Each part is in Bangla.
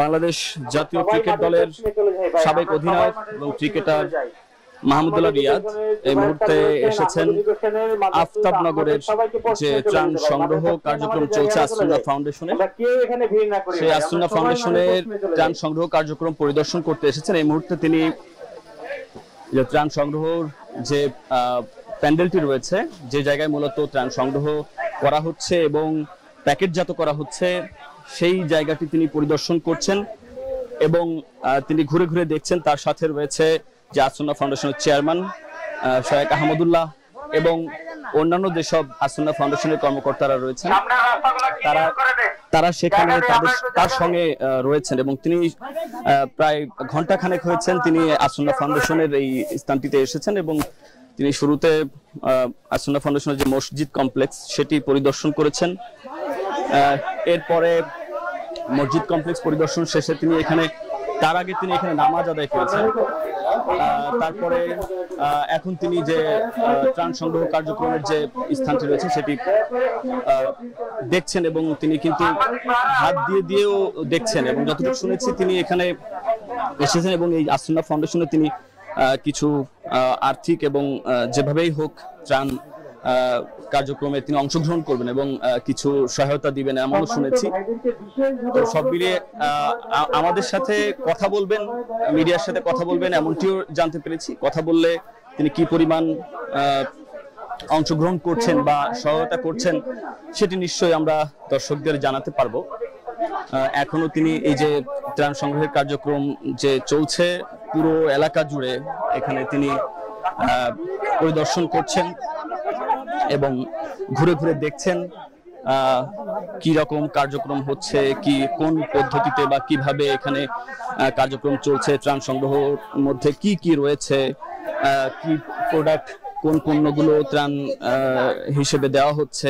বাংলাদেশ জাতীয় ক্রিকেট দলের সাবেক অধিনায়ক এবং ক্রিকেটার মাহমুদুল্লাহ রিয়াদ এই মুহূর্তে এসেছেন আফতাবনগরের যে ত্রাণ সংগ্রহ কার্যক্রম চলছে আসুন্নাহ ফাউন্ডেশনে, সেই আসুন্নাহ ফাউন্ডেশনের ত্রাণ সংগ্রহ কার্যক্রম পরিদর্শন করতে এসেছেন। এই মুহূর্তে তিনি যে ত্রাণ সংগ্রহর যে প্যান্ডেলটি রয়েছে, যে জায়গায় মূলত ত্রাণ সংগ্রহ করা হচ্ছে এবং প্যাকেটজাত করা হচ্ছে, সেই জায়গাটি তিনি পরিদর্শন করছেন এবং তিনি ঘুরে ঘুরে দেখছেন। তার সাথে রয়েছে যে আসুন্নাহ ফাউন্ডেশনের চেয়ারম্যান শায়েখ আহমদুল্লাহ এবং অন্যান্য যেসব আসুন্নাহ ফাউন্ডেশনের কর্মকর্তারা রয়েছেন, তারা সেখানে তার সঙ্গে রয়েছেন এবং তিনি প্রায় ঘন্টাখানেক হয়েছেন তিনি আসুন্নাহ ফাউন্ডেশনের এই স্থানটিতে এসেছেন এবং তিনি শুরুতে আসুন্নাহ ফাউন্ডেশনের যে মসজিদ কমপ্লেক্স সেটি পরিদর্শন করেছেন। এরপরে মসজিদ কমপ্লেক্স পরিদর্শন শেষে তিনি তার আগে তিনি এখানে নামাজ আদায় করেছেন। তারপরে এখন তিনি যে ত্রাণ সংগ্রহ কার্যক্রমের যে স্থানটি রয়েছে সেটি দেখছেন এবং তিনি কিন্তু হাত দিয়েও দেখছেন এবং যতটুকু শুনেছি তিনি এখানে এসেছেন এবং এই আসুন্নাহ ফাউন্ডেশনে তিনি কিছু আর্থিক এবং যেভাবেই হোক ত্রাণ কার্যক্রমে তিনি অংশগ্রহণ করবেন এবং কিছু সহায়তা দিবেন এমনও শুনেছি। তো সব মিলিয়ে আমাদের সাথে কথা বলবেন, মিডিয়ার সাথে কথা বলবেন এমনটিও জানতে পেরেছি। কথা বললে তিনি কি পরিমাণ অংশগ্রহণ করছেন বা সহায়তা করছেন সেটি নিশ্চয়ই আমরা দর্শকদের জানাতে পারবো। এখনো তিনি এই যে ত্রাণ সংগ্রহের কার্যক্রম যে চলছে পুরো এলাকা জুড়ে এখানে তিনি পরিদর্শন করছেন এবং ঘুরে ঘুরে দেখছেন কি রকম কার্যক্রম হচ্ছে, কি কোন পদ্ধতিতে বা কিভাবে এখানে কার্যক্রম চলছে, ত্রাণ সংগ্রহের মধ্যে কি কি রয়েছে, কি প্রোডাক্ট কোন পণ্যগুলো ত্রাণ হিসেবে দেওয়া হচ্ছে,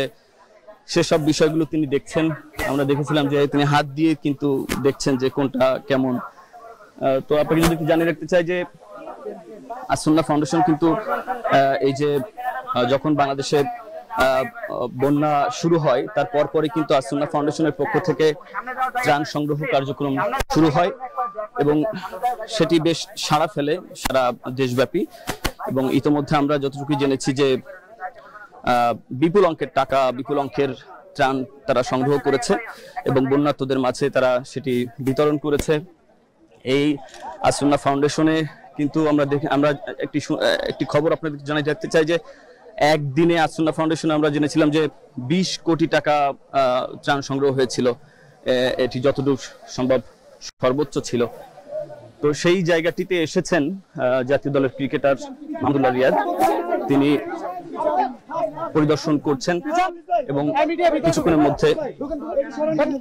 সেসব বিষয়গুলো তিনি দেখছেন। আমরা দেখেছিলাম যে তিনি হাত দিয়ে কিন্তু দেখছেন যে কোনটা কেমন। তো আপনাকে যদি জানিয়ে রাখতে চাই যে আসুন্নাহ ফাউন্ডেশন কিন্তু এই যে যখন বাংলাদেশে বন্যা শুরু হয় তার পরপরই কিন্তু আসুন্নাহ ফাউন্ডেশনের পক্ষ থেকে ত্রাণ সংগ্রহ কার্যক্রম শুরু হয় এবং সেটি বেশ সাড়া ফেলে সারা দেশব্যাপী। এবং ইতিমধ্যে আমরা যতটুকু জেনেছি যে বিপুল অঙ্কের টাকা, বিপুল অঙ্কের ত্রাণ তারা সংগ্রহ করেছে এবং বন্যার্তদের মাঝে তারা সেটি বিতরণ করেছে। এই আসুন্নাহ ফাউন্ডেশনে কিন্তু আমরা একটি খবর আপনাদের জানাই রাখতে চাই যে একদিনে আসুন্নাহ ফাউন্ডেশনে আমরা জেনেছিলাম যে 20 কোটি টাকা ত্রাণ সংগ্রহ হয়েছিল। এটি যতদূর সম্ভব সর্বোচ্চ ছিল। তো সেই জায়গাটিতে এসেছেন জাতীয় দলের ক্রিকেটার মাহমুদুল্লাহ রিয়াদ, তিনি পরিদর্শন করছেন এবং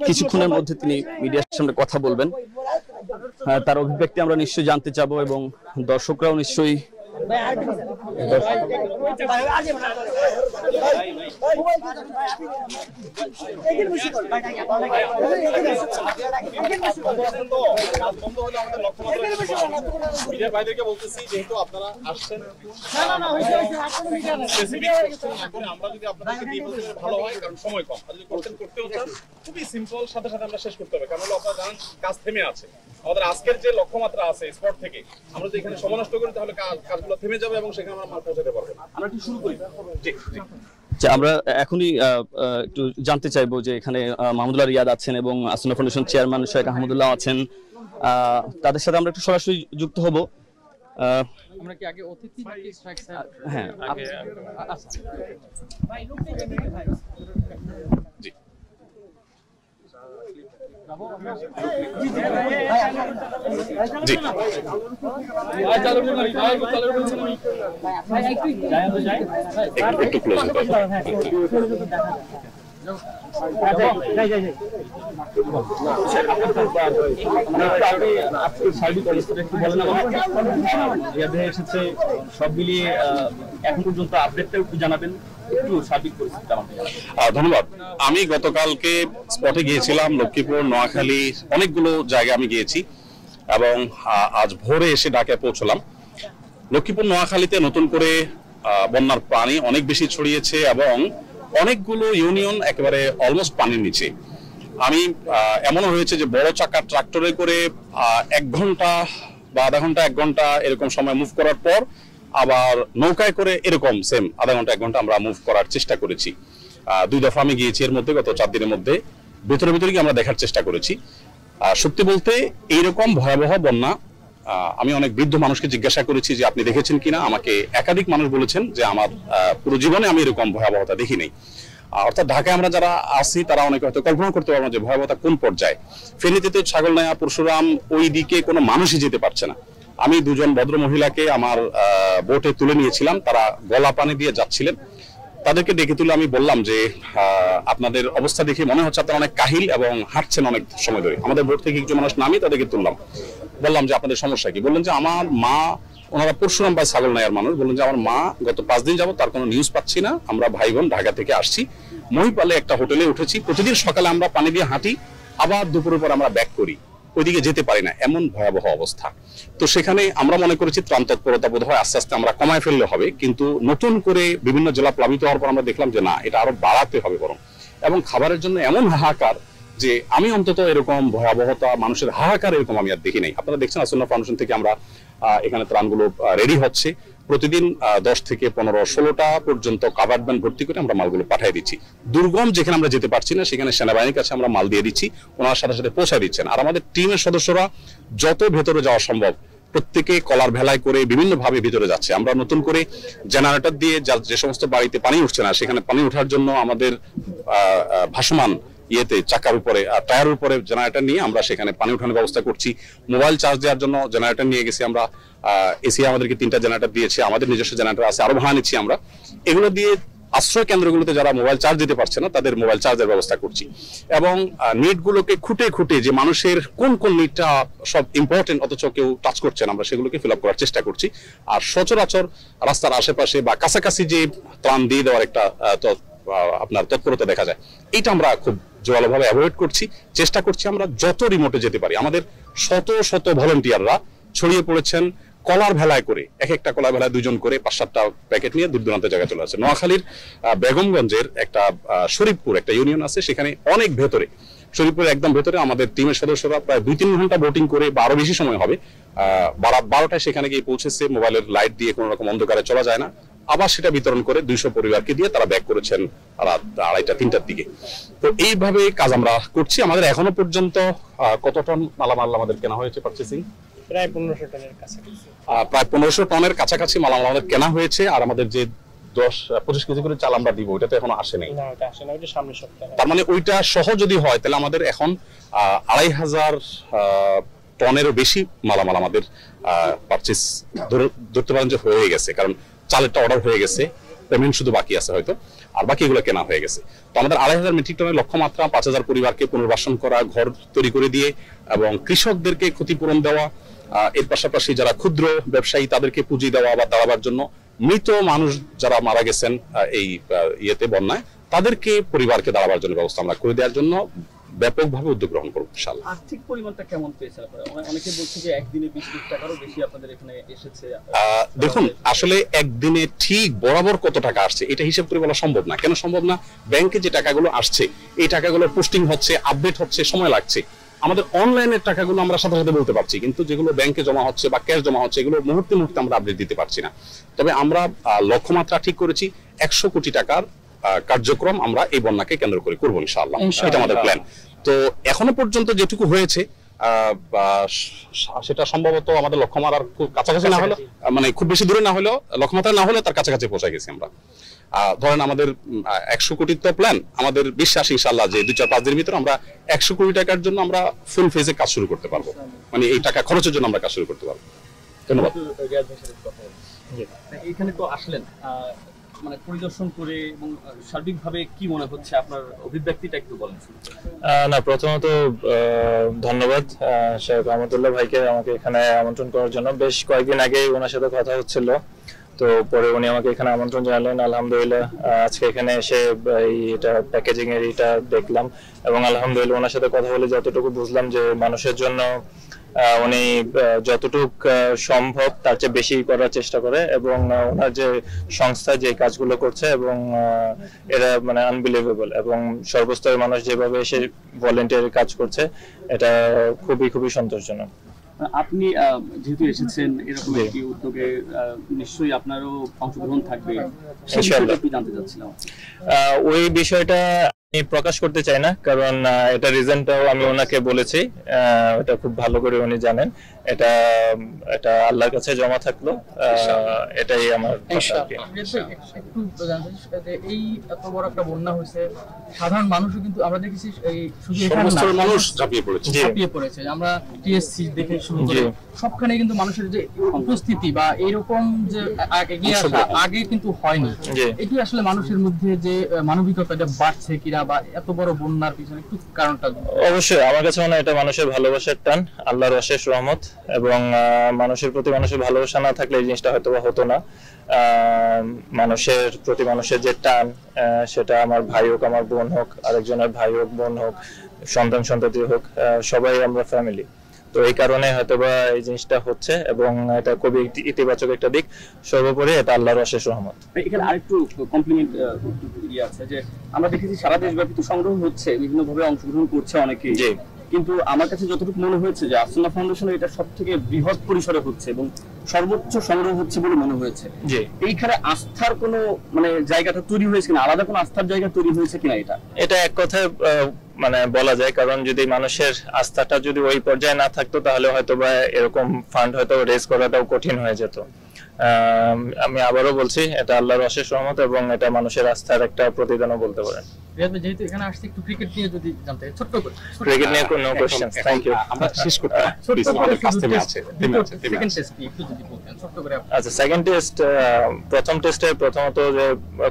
কিছুক্ষণের মধ্যে তিনি মিডিয়ার সামনে কথা বলবেন। তার অভিব্যক্তি আমরা নিশ্চয়ই জানতে চাবো এবং দর্শকরাও নিশ্চয়ই খুবই সিম্পল, সাথে সাথে আমরা শেষ করতে হবে, কারণ আপনারা জানেন কাজ থেমে আছে। আমাদের আজকের যে লক্ষ্যমাত্রা আছে স্পট থেকে আমরা যদি এখানে সময় নষ্ট করি তাহলে কাজগুলো থেমে যাবে এবং সেখানে আমরা মাল পৌঁছাতে পারবো না। আমরা একটু শুরু করি। আমরা এখনই একটু জানতে চাইবো যে এখানে মাহমুদুল্লাহ রিয়াদ আছেন এবং আসুন্নাহ ফাউন্ডেশন চেয়ারম্যান শায়েখ আহমদুল্লাহ আছেন, তাদের সাথে আমরা একটু সরাসরি যুক্ত হব। আমরা কি আগে অতিথি নাকি স্ট্রাইক স্যার? হ্যাঁ, জি জি একটু ক্লোজ হতে এসেছে সব মিলিয়ে এখন পর্যন্ত আপডেটটা একটু জানাবেন। ধন্যবাদ। আমি গতকালকে স্পটে গিয়েছিলাম, লক্ষ্মীপুর, নোয়াখালী, অনেকগুলো জায়গায় আমি গিয়েছি এবং আজ ভোরে এসে ঢাকায় পৌঁছলাম। লক্ষ্মীপুর, নোয়াখালীতে নতুন করে বন্যার পানি অনেক বেশি ছড়িয়েছে এবং অনেকগুলো ইউনিয়ন একেবারে অলমোস্ট পানির নিচে। আমি এমনও হয়েছে যে বড় চাকার ট্রাক্টরে করে 1 ঘন্টা বা আধা ঘন্টা 1 ঘন্টা এরকম সময় মুভ করার পর আবার নৌকায় করে এরকম সেম আধা ঘন্টা 1 ঘন্টা আমরা মুভ করার চেষ্টা করেছি। 2 দফা আমি গিয়েছি এর মধ্যে, গত 4 দিনের মধ্যে ভেতরে গিয়ে আমরা দেখার চেষ্টা করেছি। সত্যি বলতে এইরকম ভয়াবহ বন্যা আমি অনেক বৃদ্ধ মানুষকে জিজ্ঞাসা করেছি যে আপনি দেখেছেন কিনা। আমাকে একাধিক মানুষ বলেছেন যে আমার পুরো জীবনে আমি এরকম ভয়াবহতা দেখি নাই। অর্থাৎ ঢাকায় আমরা যারা আছি তারা অনেকে হয়তো কল্পনা করতে পারবো যে ভয়াবহতা কোন পর্যায়ে। ফেনীতে তো ছাগলনাইয়া, পরশুরাম ওই দিকে কোনো মানুষই যেতে পারছে না। আমি 2 জন ভদ্র মহিলাকে আমার বোটে তুলে নিয়েছিলাম, তারা গলা পানি দিয়ে যাচ্ছিলেন। তাদেরকে ডেকে তুলে আমি বললাম যে আপনাদের অবস্থা দেখে মনে হচ্ছে আপনারা অনেক কাহিল এবং হাঁটছেন অনেক সময় ধরে। আমাদের বোট থেকে কিছু মানুষ নামিয়ে তাদেরকে তুললাম, বললাম যে আপনাদের সমস্যা কি। বললেন যে আমার মা, ওনারা পরশুরাম বা ছাগলনাইয়ার মানুষ, বললেন যে আমার মা গত 5 দিন যাবত তার কোনো নিউজ পাচ্ছি না। আমরা ভাই বোন ঢাকা থেকে আসছি, মহিপালে একটা হোটেলে উঠেছি, প্রতিদিন সকালে আমরা পানি দিয়ে হাঁটি, আবার দুপুরের পর আমরা ব্যাক করি, ওইদিকে যেতে পারি না, এমন ভয়াবহ অবস্থা। তো সেখানে আমরা মনে করেছি ত্রাণ তৎপরতা বোধ হয় আস্তে আস্তে আমরা কমায় ফেললে হবে, কিন্তু নতুন করে বিভিন্ন জেলা প্লাবিত হওয়ার পর আমরা দেখলাম যে না, এটা আরো বাড়াতে হবে বরং। এবং খাবারের জন্য এমন হাহাকার যে আমি অন্তত এরকম ভয়াবহতা, মানুষের হাহাকার এরকম আমি আর দেখি নাই। আপনারা দেখছেন আসন্না ফাউন্ডেশন থেকে আমরা এখানে ত্রাণগুলো রেডি হচ্ছে। প্রতিদিন 10 থেকে 15, 16টা পর্যন্ত কাভার্ড ভ্যান ভর্তি করে আমরা মালগুলো পাঠিয়ে দিচ্ছি। দুর্গম যেখানে আমরা যেতে পারছি না সেখানে সেনাবাহিনীর কাছে আমরা মাল দিয়ে দিচ্ছি, ওনার সাথে সাথে পৌঁছায় দিচ্ছেন। আর আমাদের টিমের সদস্যরা যত ভেতরে যাওয়া সম্ভব প্রত্যেকে কলার ভেলায় করে বিভিন্ন ভাবে ভিতরে যাচ্ছে। আমরা নতুন করে জেনারেটর দিয়ে যে সমস্ত বাড়িতে পানি উঠছে না সেখানে পানি ওঠার জন্য আমাদের ভাসমান চাকার উপরে, টায়ারের উপরে জেনারেটর নিয়ে আমরা সেখানে পানি উঠানোর ব্যবস্থা করছি। মোবাইল চার্জ দেওয়ার জন্য জেনারেটর নিয়ে গেছি আমরা। এসি আমাদেরকে 3টা জেনারেটর দিয়েছে, আমাদের নিজস্ব জেনারেটর আছে, আরো ভাড়া নিচ্ছি আমরা। এগুলো দিয়ে আশ্রয় কেন্দ্রগুলোতে যারা মোবাইল চার্জ দিতে পারছে না তাদের মোবাইল চার্জের ব্যবস্থা করছি। এবং নিডগুলোকে খুঁটে খুঁটে যে মানুষের কোন কোন নিডটা সব ইম্পর্টেন্ট অথচ কেউ টাচ করছে না, আমরা সেগুলোকে ফিল আপ করার চেষ্টা করছি। আর সচরাচর রাস্তার আশেপাশে বা কাছাকাছি যে ত্রাণ দিয়ে দেওয়ার একটা আপনার তৎপরতা দেখা যায়, এটা আমরা খুব জোরালোভাবে অ্যাভয়েড করছি, চেষ্টা করছি আমরা যত রিমোটে যেতে পারি। আমাদের শত শত ভলান্টিয়াররা ছড়িয়ে পড়েছেন কলার ভেলায় করে, এক একটা কলার ভেলায় 2 জন করে 5-7টা প্যাকেট নিয়ে দূর দূরান্ত জায়গায় চলে আসে। নোয়াখালীর বেগমগঞ্জের একটা শরীফপুর একটা ইউনিয়ন আছে, সেখানে অনেক ভেতরে, শরীফপুরের একদম ভেতরে আমাদের টিমের সদস্যরা প্রায় 2-3 ঘন্টা বোটিং করে বা আরো বেশি সময় হবে, রাত 12টায় সেখানে গিয়ে পৌঁছেছে। মোবাইলের লাইট দিয়ে কোনো রকম অন্ধকারে চলা যায় না, আবার সেটা বিতরণ করে 200 পরিবারকে দিয়ে তারা ব্যাক করেছেন রাত 2:30-3টার দিকে। তো এইভাবে কাজ আমরা করছি। আমাদের এখনো পর্যন্ত কত টন মালামাল আমাদের কেনা হয়েছে পারচেসিং? প্রায় 1500 টনের কাছাকাছি। প্রায় 1500 টনের কাছাকাছি মালামাল আমাদের কেনা হয়েছে। আর আমাদের যে 10-25 কেজি করে চাল আমরা দিব, ওইটা তো এখনো আসে নাই। না, ওটা আসে না, ওইটা সামনের সপ্তাহে। তার মানে ওইটা সহ যদি হয় তাহলে আমাদের এখন 2500 টনেরও বেশি মালামাল আমাদের পারচেস ধরতে পারেন যে হয়ে গেছে, কারণ চালেরটা অর্ডার হয়ে গেছে, পেমেন্ট শুধু বাকি আছে হয়তো, আর বাকি এগুলো কেনা হয়ে গেছে। তো আমাদের 2500 মেট্রিক টনের লক্ষ্যমাত্রা 5000 পরিবারকে পুনর্বাসন করা, ঘর তৈরি করে দিয়ে এবং কৃষকদেরকে ক্ষতিপূরণ দেওয়া, এর পাশাপাশি যারা ক্ষুদ্র ব্যবসায়ী তাদেরকে পুঁজি দেওয়া বা দাঁড়াবার জন্য, মৃত মানুষ যারা মারা গেছেন এই বন্যায় তাদেরকে পরিবারকে দাঁড়াবার জন্য ব্যবস্থা আমরা করে দেওয়ার জন্য ব্যাপকভাবে উদ্যোগ গ্রহণ করব ইনশাআল্লাহ। আর্থিক পরিমাণটা কেমন পেয়েছেন আপনারা? অনেকে বলছে যে একদিনে 20 লাখ টাকারও বেশি আপনাদের এখানে এসেছে। দেখুন, আসলে একদিনে ঠিক বরাবর কত টাকা আসছে এটা হিসাব করে বলা সম্ভব না। কেন সম্ভব না? ব্যাংকে যে টাকাগুলো আসছে এই টাকাগুলো পোস্টিং হচ্ছে, আপডেট হচ্ছে, সময় লাগছে। আমাদের অনলাইনের টাকাগুলো আমরা সাথে সাথে বলতে পারছি, কিন্তু যেগুলো ব্যাংকে জমা হচ্ছে বা ক্যাশ জমা হচ্ছে এগুলো মুহূর্তে মুহূর্তে আমরা আপডেট দিতে পারছি না। তবে আমরা লক্ষ্যমাত্রা ঠিক করেছি 100 কোটি টাকার কার্যক্রম আমরা এই বন্যাকে কেন্দ্র করে করবো ইনশাআল্লাহ, এটা আমাদের প্ল্যান। তো এখনো পর্যন্ত যেটুকু হয়েছে সেটা সম্ভবত আমাদের লক্ষ্যমাত্রার খুব কাছাকাছি না হলো, মানে খুব বেশি দূরে না হলেও, লক্ষ্যমাত্রা না হলেও তার কাছাকাছি পৌঁছে গেছি আমরা। ধরেন আমাদের 100 কোটির তো প্ল্যান, আমাদের বিশ্বাস ইনশাআল্লাহ যে 2-4-5 দিনের ভিতরে আমরা 100 কোটি টাকার জন্য আমরা ফুল ফেজে কাজ শুরু করতে পারবো, মানে এই টাকা খরচের জন্য আমরা কাজ শুরু করতে পারবো। ধন্যবাদ। এখানে তো আসলেন, মানে পরিদর্শন করে এবং সার্বিকভাবে কি মনে হচ্ছে, আপনার অভিব্যক্তিটা একটু বলেন। না, প্রথমত ধন্যবাদ শেখ রহমতুল্লাহ ভাইকে আমাকে এখানে আমন্ত্রণ করার জন্য। বেশ কয়েকদিন আগে ওনার সাথে কথা হচ্ছিল, তো পরে উনি আমাকে এখানে আমন্ত্রণ জানালেন। আলহামদুলিল্লাহ আজকে এখানে এসে এটা প্যাকেজিং এর এটা দেখলাম এবং আলহামদুলিল্লাহ ওনার সাথে কথা বলে যতটুকু বুঝলাম যে মানুষের জন্য উনি যতটুক সম্ভব তার চেয়ে বেশি করার চেষ্টা করে, এবং ওনার যে সংস্থা যে কাজগুলো করছে এবং এরা মানে আনবিলিভেবল, এবং সর্বস্তরের মানুষ যেভাবে এসে ভলেন্টিয়ারের কাজ করছে এটা খুবই খুবই সন্তোষজনক। আপনি যেহেতু এসেছেন এরকম একটি উদ্যোগে, নিশ্চয়ই আপনারও অংশগ্রহণ থাকবে, সেই বিষয়টা একটু জানতে চাচ্ছিলাম। ওই বিষয়টা আমি প্রকাশ করতে চাই না, কারণ এটা রিজনটাও আমি ওনাকে বলেছি, এটা খুব ভালো করে উনি জানেন। এটা এটা আল্লাহর কাছে জমা থাকলো, এটাই আমার কথা আর কি। একটু জানতে চাই যে এই এত বড় একটা বন্যা হয়েছে, সাধারণ মানুষও কিন্তু আমরা দেখেছি এই শুধু এখানে না, সমস্ত মানুষ ঝাঁপিয়ে পড়েছে। ঝাঁপিয়ে পড়েছে। আমরা টিএসসি দেখে শুরু করে সবখানে কিন্তু মানুষের যে উপস্থিতি বা এরকম যে এগিয়ে আসা আগে কিন্তু হয়নি। এটি আসলে মানুষের মধ্যে যে মানবিকতাটা বাড়ছে কিনা, বা এত বড় বন্যার পিছনে একটু কারণটা? অবশ্যই আমার কাছে মনে হয় এটা মানুষের ভালোবাসার টান, আল্লাহর অশেষ রহমত, এবং মানুষের প্রতি মানুষের ভালোবাসা না থাকলে এই জিনিসটা হয়তো হতো না। মানুষের প্রতি মানুষের যে টান, সেটা আমার ভাই হোক, আমার বোন হোক, আরেকজনের ভাই হোক, বোন হোক, সন্তান সন্ততি হোক, সবাই আমরা ফ্যামিলি। তো এই কারণে হয়তোবা এই জিনিসটা হচ্ছে, এবং এটা খুবই ইতিবাচক একটা দিক। সর্বোপরি এটা আল্লাহর অশেষ রহমত। এখানে আরেকটু কমপ্লিমেন্ট আছে যে আমরা দেখেছি সারা দেশব্যাপী তো সংগ্রহ হচ্ছে, বিভিন্ন ভাবে অংশগ্রহণ করছে অনেকেই, কিন্তু আমার কাছে যতটুকু মনে হয়েছে যে আসনা ফাউন্ডেশন এটা সব থেকে বৃহৎ পরিসরে হচ্ছে এবং সর্বোচ্চ সংগ্রহ হচ্ছে বলে মনে হয়েছে। এইখানে আস্থার কোনো মানে জায়গাটা তৈরি হয়েছে কিনা, আলাদা কোনো আস্থার জায়গা তৈরি হয়েছে কিনা, এটা এক কথায় মানে বলা যায়, কারণ যদি মানুষের আস্থাটা যদি ওই পর্যায়ে না থাকতো তাহলে হয়তোবা এরকম ফান্ড হয়তো রেজ করাটাও কঠিন হয়ে যেত। আমি আবারও বলছি, এটা আল্লাহর অশেষ রহমত এবং এটা মানুষের আস্থার একটা প্রতিদানও বলতে পারেন। যেহেতু এখানে আসছে একটু ক্রিকেট নিয়ে যদি জানতে ছোট্ট করে। ক্রিকেট নিয়ে কোনো কোশ্চেন? Thank you. আমরা শেষ করতে আচ্ছা, সেকেন্ড টেস্ট, প্রথম টেস্টে প্রথমত যে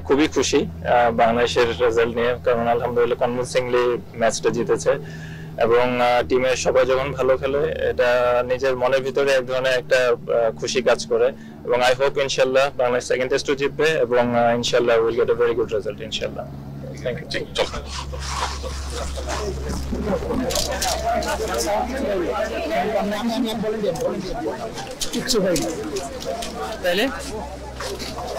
খুবই খুশি বাংলাদেশের রেজাল্ট নিয়ে, কারণ আলহামদুলিল্লাহ কনভিনসিংলি ম্যাচটা জিতেছে, এবং টিমের সবাই যখন ভালো খেলে এটা নিজের মনের ভিতরে এক ধরনের একটা খুশি কাজ করে, এবং আই হোপ ইনশাআল্লাহ বাংলাদেশ সেকেন্ড টেস্টও জিতবে, এবং ইনশাআল্লাহ will get a very good result ইনশাআল্লাহ। Thank you. তাইলে